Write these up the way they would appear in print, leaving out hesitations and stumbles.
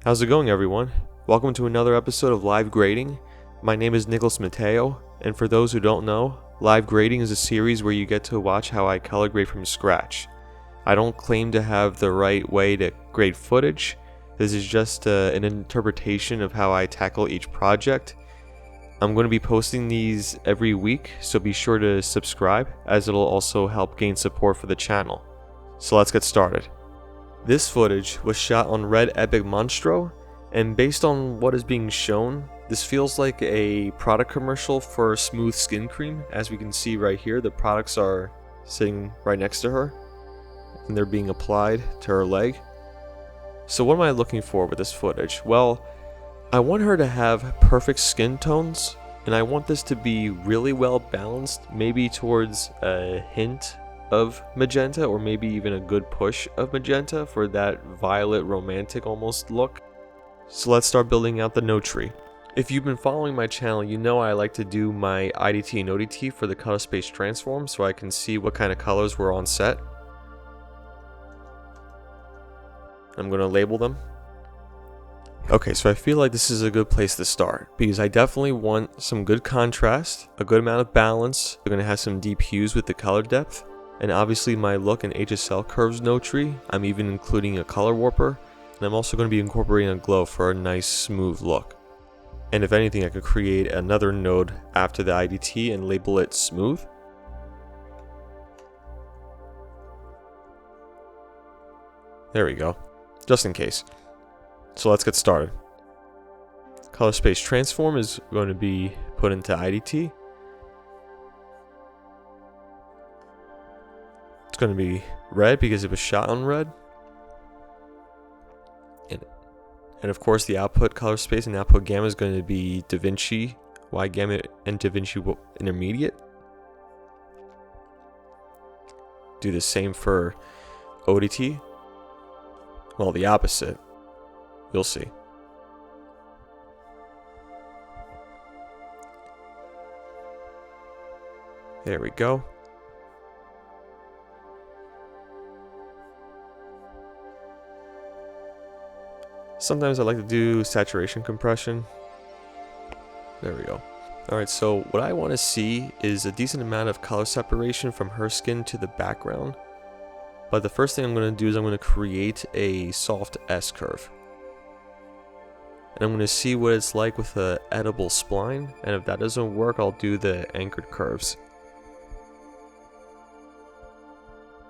How's it going, everyone? Welcome to another episode of Live Grading. My name is Nicholas Mateo, and for those who don't know, Live Grading is a series where you get to watch how I color grade from scratch. I don't claim to have the right way to grade footage. This is just an interpretation of how I tackle each project. I'm going to be posting these every week, so be sure to subscribe, as it'll also help gain support for the channel. So let's get started. This footage was shot on Red Epic Monstro, and based on what is being shown, this feels like a product commercial for smooth skin cream. As we can see right here, the products are sitting right next to her, and they're being applied to her leg. So what am I looking for with this footage? Well, I want her to have perfect skin tones, and I want this to be really well balanced, maybe towards a hint of magenta, or maybe even a good push of magenta for that violet romantic almost look. So let's start building out the node tree. If you've been following my channel, you know I like to do my IDT and ODT for the color space transform so I can see what kind of colors were on set. I'm going to label them. Okay, so I feel like this is a good place to start because I definitely want some good contrast, a good amount of balance. We're going to have some deep hues with the color depth. And obviously my look and HSL curves node tree. I'm even including a color warper, and I'm also going to be incorporating a glow for a nice smooth look. And if anything, I could create another node after the IDT and label it smooth. There we go, just in case. So let's get started. Color space transform is going to be put into IDT. It's going to be red because it was shot on red. And of course the output color space and output gamma is going to be DaVinci Y gamma and DaVinci intermediate. Do the same for ODT. Well, the opposite. You'll see. There we go. Sometimes I like to do saturation compression. There we go. Alright, so what I want to see is a decent amount of color separation from her skin to the background. But the first thing I'm going to do is I'm going to create a soft S curve. And I'm going to see what it's like with an edible spline. And if that doesn't work, I'll do the anchored curves.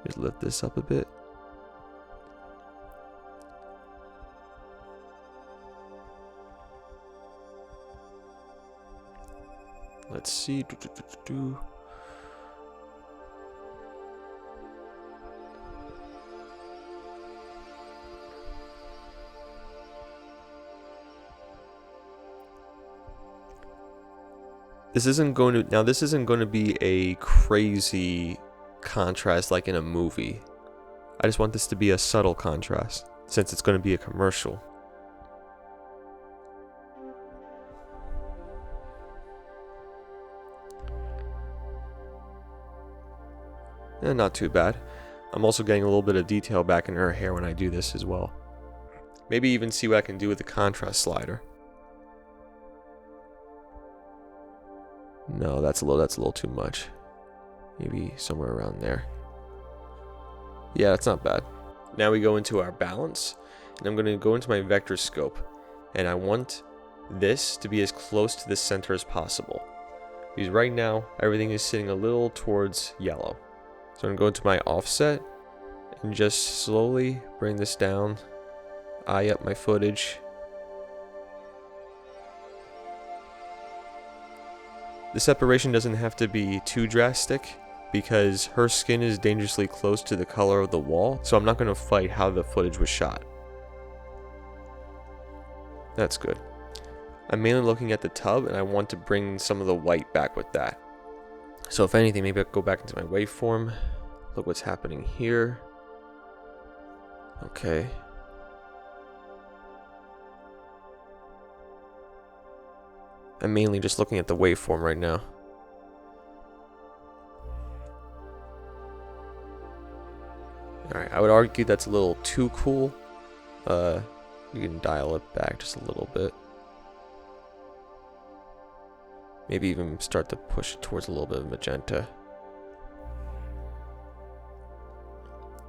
Just lift this up a bit. Let's see. This isn't going to be a crazy contrast like in a movie. I just want this to be a subtle contrast since it's going to be a commercial. And not too bad. I'm also getting a little bit of detail back in her hair when I do this as well. Maybe even see what I can do with the contrast slider. No, that's a little too much. Maybe somewhere around there. Yeah, that's not bad. Now we go into our balance, and I'm going to go into my vector scope, and I want this to be as close to the center as possible. Because right now, everything is sitting a little towards yellow. So I'm going to go into my offset and just slowly bring this down, eye up my footage. The separation doesn't have to be too drastic because her skin is dangerously close to the color of the wall, so I'm not going to fight how the footage was shot. That's good. I'm mainly looking at the tub, and I want to bring some of the white back with that. So if anything, maybe I'll go back into my waveform. Look what's happening here. Okay. I'm mainly just looking at the waveform right now. Alright, I would argue that's a little too cool. We can dial it back just a little bit. Maybe even start to push it towards a little bit of magenta.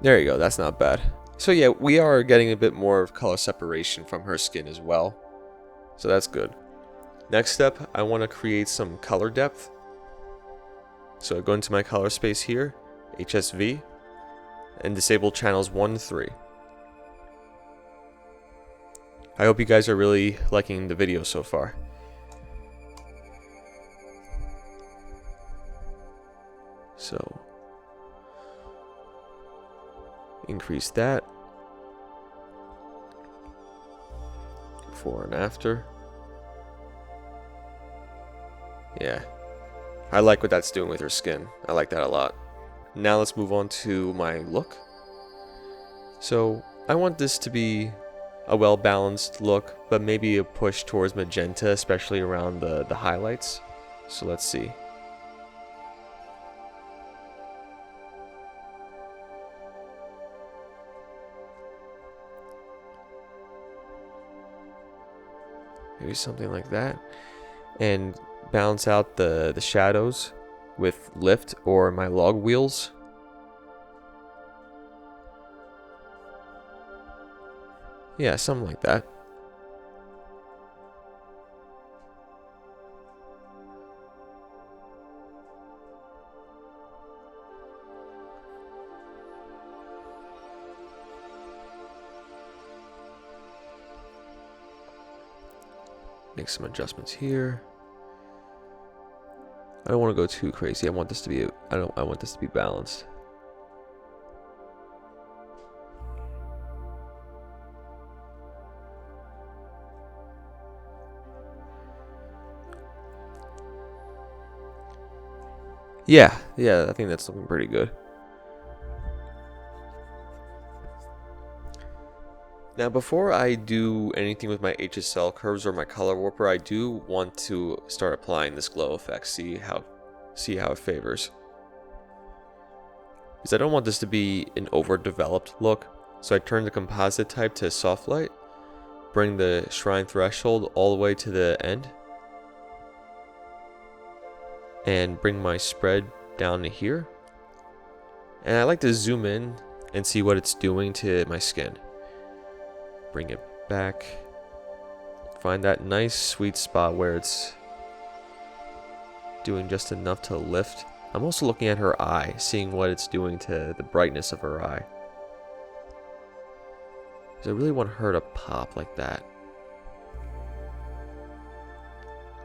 There you go, that's not bad. So yeah, we are getting a bit more of color separation from her skin as well. So that's good. Next step, I want to create some color depth. So I go into my color space here, HSV, and disable channels 1 and 3. I hope you guys are really liking the video so far. So, increase that. Before and after. Yeah. I like what that's doing with her skin. I like that a lot. Now let's move on to my look. So, I want this to be a well-balanced look, but maybe a push towards magenta, especially around the highlights. So let's see. Maybe something like that. And balance out the shadows with lift or my log wheels. Yeah, something like that. Make some adjustments here. I don't want to go too crazy. I want this to be I want this to be balanced. Yeah, I think that's looking pretty good. Now, before I do anything with my HSL curves or my color warper, I do want to start applying this glow effect. See how it favors. Because I don't want this to be an overdeveloped look, so I turn the composite type to soft light, bring the shrine threshold all the way to the end, and bring my spread down to here. And I like to zoom in and see what it's doing to my skin. Bring it back. Find that nice sweet spot where it's doing just enough to lift. I'm also looking at her eye, seeing what it's doing to the brightness of her eye. Because I really want her to pop like that.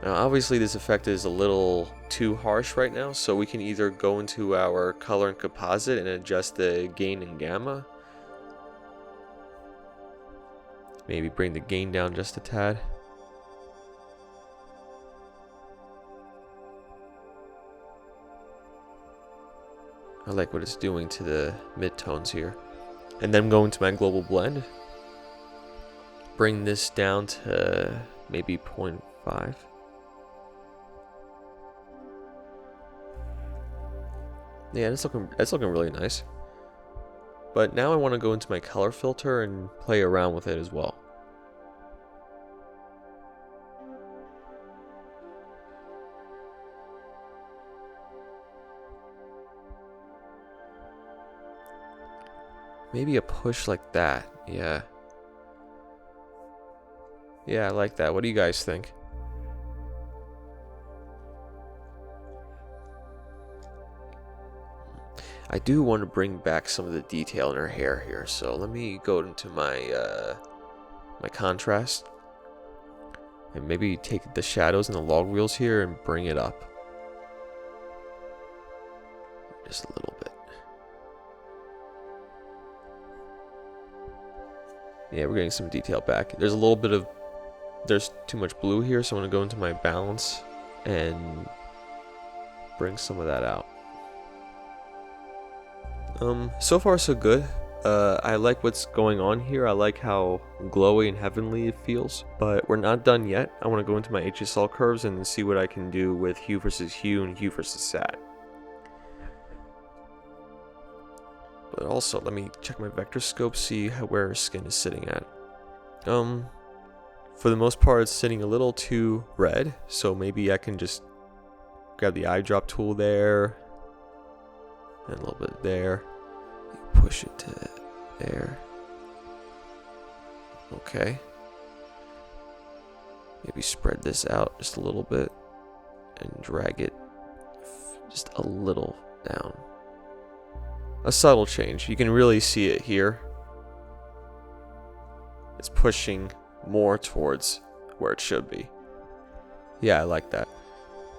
Now obviously this effect is a little too harsh right now, so we can either go into our color and composite and adjust the gain and gamma. Maybe bring the gain down just a tad. I like what it's doing to the midtones here. And then going to my global blend. Bring this down to maybe 0.5. Yeah, that's looking really nice. But now I want to go into my color filter and play around with it as well. Maybe a push like that. Yeah. Yeah, I like that. What do you guys think? I do want to bring back some of the detail in her hair here, so let me go into my my contrast and maybe take the shadows and the log wheels here and bring it up just a little bit. Yeah, we're getting some detail back. There's too much blue here, so I'm going to go into my balance and bring some of that out. So far so good. I like what's going on here. I like how glowy and heavenly it feels, but we're not done yet. I want to go into my HSL curves and see what I can do with hue versus hue and hue versus sat. But also, let me check my vector scope, see where her skin is sitting at. For the most part, it's sitting a little too red, so maybe I can just grab the eyedrop tool there, and a little bit there, push it to there. Okay. Maybe spread this out just a little bit and drag it just a little down. A subtle change. You can really see it here. It's pushing more towards where it should be. Yeah, I like that.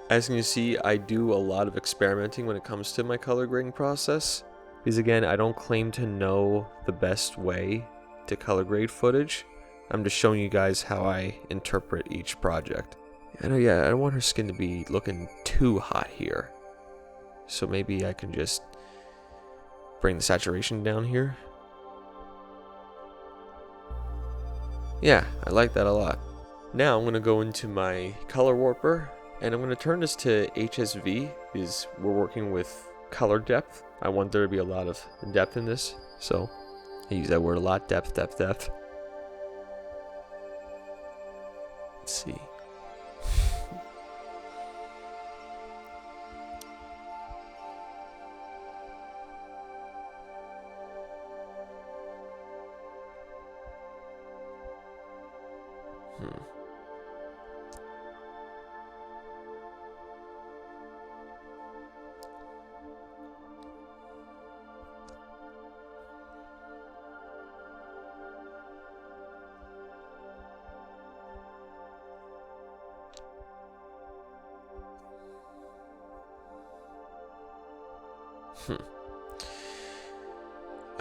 As you can see, I do a lot of experimenting when it comes to my color grading process. Because again, I don't claim to know the best way to color grade footage. I'm just showing you guys how I interpret each project. And yeah, I don't want her skin to be looking too hot here. So maybe I can just bring the saturation down here. Yeah, I like that a lot. Now I'm going to go into my color warper and I'm going to turn this to HSV because we're working with color depth. I want there to be a lot of depth in this, so I use that word a lot, depth. Let's see.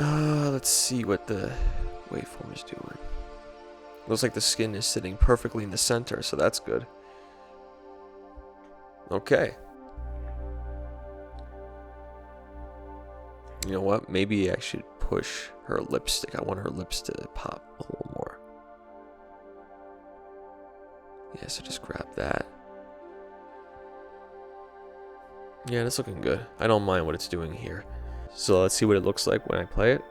Let's see what the waveform is doing. Looks like the skin is sitting perfectly in the center, so that's good. Okay. You know what? Maybe I should push her lipstick. I want her lips to pop a little more. Yeah, so just grab that. Yeah, that's looking good. I don't mind what it's doing here. So let's see what it looks like when I play it.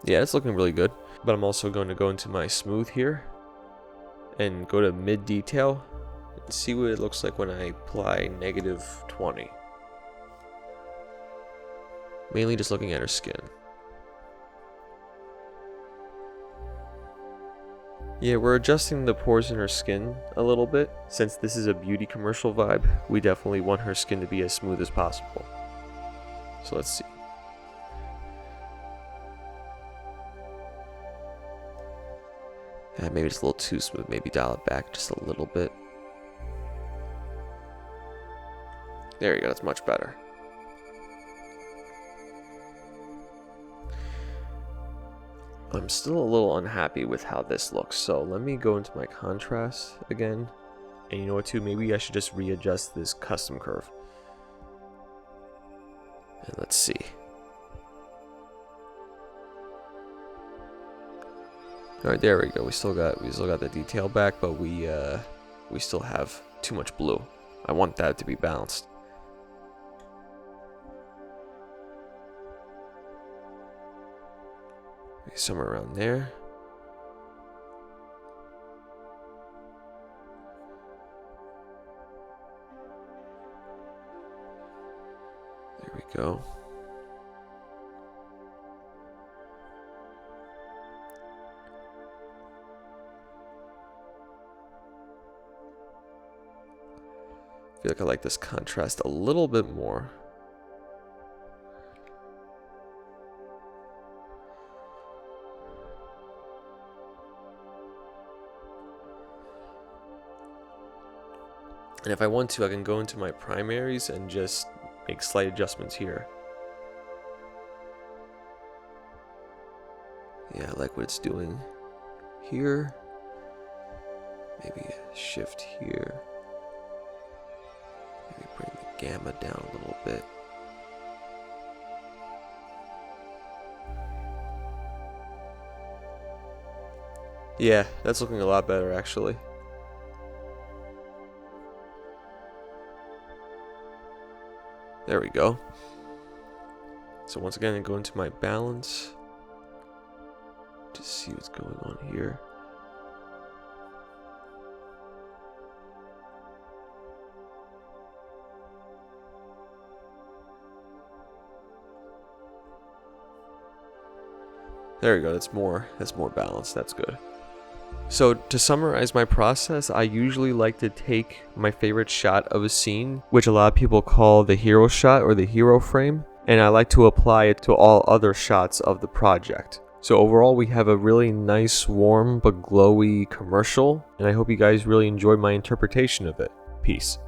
Yeah, it's looking really good. But I'm also going to go into my smooth here and go to mid detail and see what it looks like when I apply -20. Mainly just looking at her skin. Yeah, we're adjusting the pores in her skin a little bit. Since this is a beauty commercial vibe, we definitely want her skin to be as smooth as possible. So let's see. Maybe it's a little too smooth. Maybe dial it back just a little bit. There you go, that's much better. I'm still a little unhappy with how this looks, so let me go into my contrast again. And you know what too, maybe I should just readjust this custom curve. And let's see. Alright, there we go. We still got the detail back, but we still have too much blue. I want that to be balanced. Somewhere around there. There we go. I feel like I like this contrast a little bit more. And if I want to, I can go into my primaries and just make slight adjustments here. Yeah, I like what it's doing here. Maybe a shift here. Maybe bring the gamma down a little bit. Yeah, that's looking a lot better actually. There we go. So once again, I go into my balance to see what's going on here. There we go. That's more balanced. That's good. So to summarize my process, I usually like to take my favorite shot of a scene, which a lot of people call the hero shot or the hero frame, and I like to apply it to all other shots of the project. So overall, we have a really nice, warm but glowy commercial, and I hope you guys really enjoyed my interpretation of it. Peace.